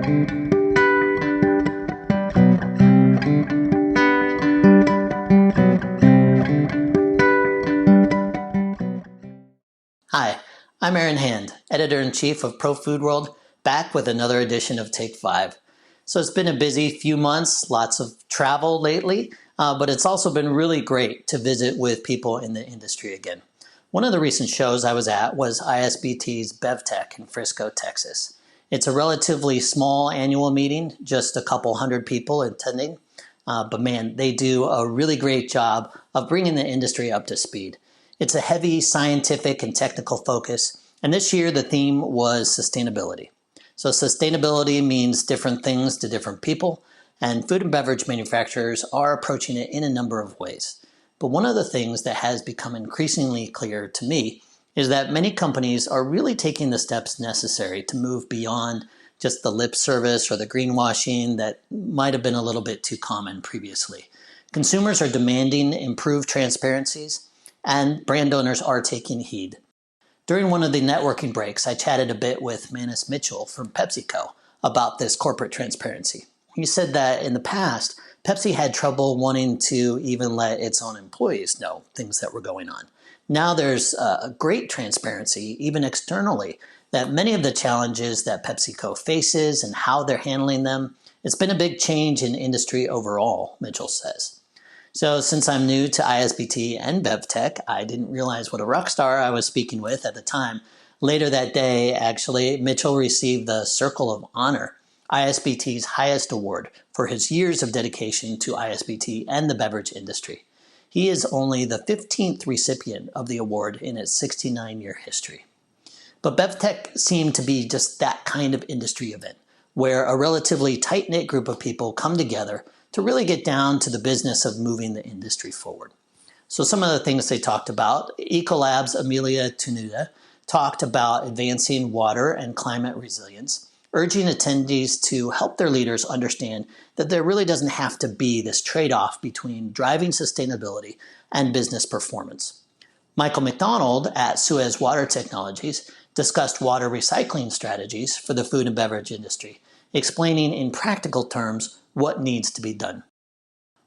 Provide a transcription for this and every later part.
Hi, I'm Aaron Hand, Editor-in-Chief of Pro Food World, back with another edition of Take 5. So it's been a busy few months, lots of travel lately, but it's also been really great to visit with people in the industry again. One of the recent shows I was at was ISBT's BevTech in Frisco, Texas. It's a relatively small annual meeting, just a couple hundred people attending, but man, they do a really great job of bringing the industry up to speed. It's a heavy scientific and technical focus, and this year the theme was sustainability. So sustainability means different things to different people, and food and beverage manufacturers are approaching it in a number of ways. But one of the things that has become increasingly clear to me is that many companies are really taking the steps necessary to move beyond just the lip service or the greenwashing that might have been a little bit too common previously. Consumers are demanding improved transparencies, and brand owners are taking heed. During one of the networking breaks, I chatted a bit with Manus Mitchell from PepsiCo about this corporate transparency. He said that in the past, Pepsi had trouble wanting to even let its own employees know things that were going on. Now there's a great transparency, even externally, that many of the challenges that PepsiCo faces and how they're handling them, it's been a big change in industry overall, Mitchell says. So since I'm new to ISBT and BevTech, I didn't realize what a rock star I was speaking with at the time. Later that day, actually, Mitchell received the Circle of Honor, ISBT's highest award, for his years of dedication to ISBT and the beverage industry. He is only the 15th recipient of the award in its 69-year history. But BevTech seemed to be just that kind of industry event, where a relatively tight-knit group of people come together to really get down to the business of moving the industry forward. So some of the things they talked about, Ecolab's Amelia Tunuda talked about advancing water and climate resilience, urging attendees to help their leaders understand that there really doesn't have to be this trade-off between driving sustainability and business performance. Michael McDonald at Suez Water Technologies discussed water recycling strategies for the food and beverage industry, explaining in practical terms what needs to be done.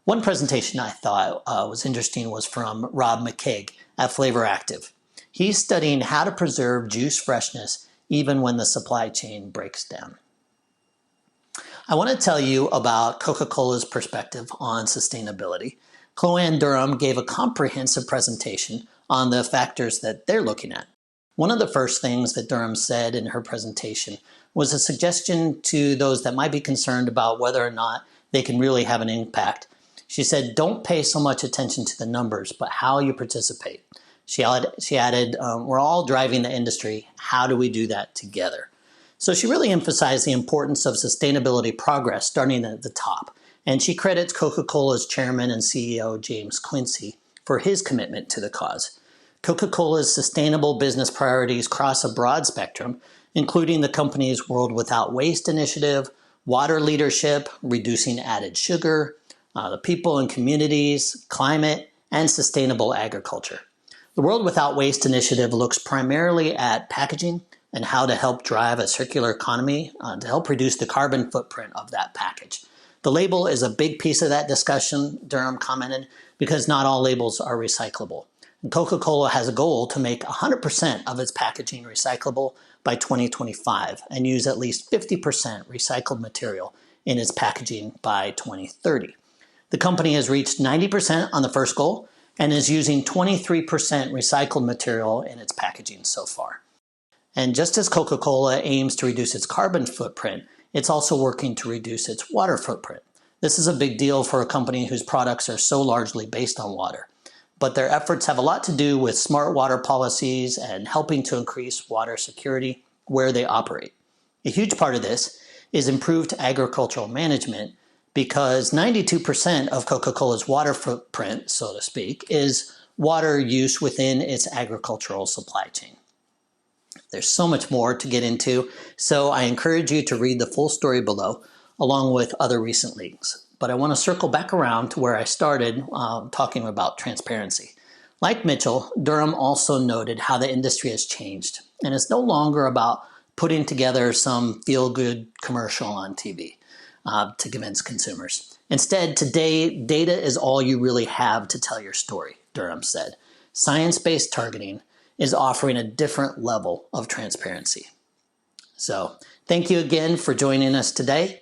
One presentation I thought was interesting was from Rob McCaig at Flavor Active. He's studying how to preserve juice freshness even when the supply chain breaks down. I want to tell you about Coca-Cola's perspective on sustainability. Chloe Durham gave a comprehensive presentation on the factors that they're looking at. One of the first things that Durham said in her presentation was a suggestion to those that might be concerned about whether or not they can really have an impact. She said, don't pay so much attention to the numbers, but how you participate. She added, we're all driving the industry. How do we do that together? So she really emphasized the importance of sustainability progress starting at the top. And she credits Coca-Cola's chairman and CEO, James Quincy, for his commitment to the cause. Coca-Cola's sustainable business priorities cross a broad spectrum, including the company's World Without Waste initiative, water leadership, reducing added sugar, the people and communities, climate, and sustainable agriculture. The World Without Waste initiative looks primarily at packaging and how to help drive a circular economy to help reduce the carbon footprint of that package. The label is a big piece of that discussion, Durham commented, because not all labels are recyclable. And Coca-Cola has a goal to make 100% of its packaging recyclable by 2025 and use at least 50% recycled material in its packaging by 2030. The company has reached 90% on the first goal and is using 23% recycled material in its packaging so far. And just as Coca-Cola aims to reduce its carbon footprint, it's also working to reduce its water footprint. This is a big deal for a company whose products are so largely based on water. But their efforts have a lot to do with smart water policies and helping to increase water security where they operate. A huge part of this is improved agricultural management because 92% of Coca-Cola's water footprint, so to speak, is water use within its agricultural supply chain. There's so much more to get into, so I encourage you to read the full story below, along with other recent links. But I want to circle back around to where I started talking about transparency. Like Mitchell, Durham also noted how the industry has changed, and it's no longer about putting together some feel-good commercial on TV to convince consumers. Instead, today, data is all you really have to tell your story, Durham said. Science-based targeting is offering a different level of transparency. So, thank you again for joining us today.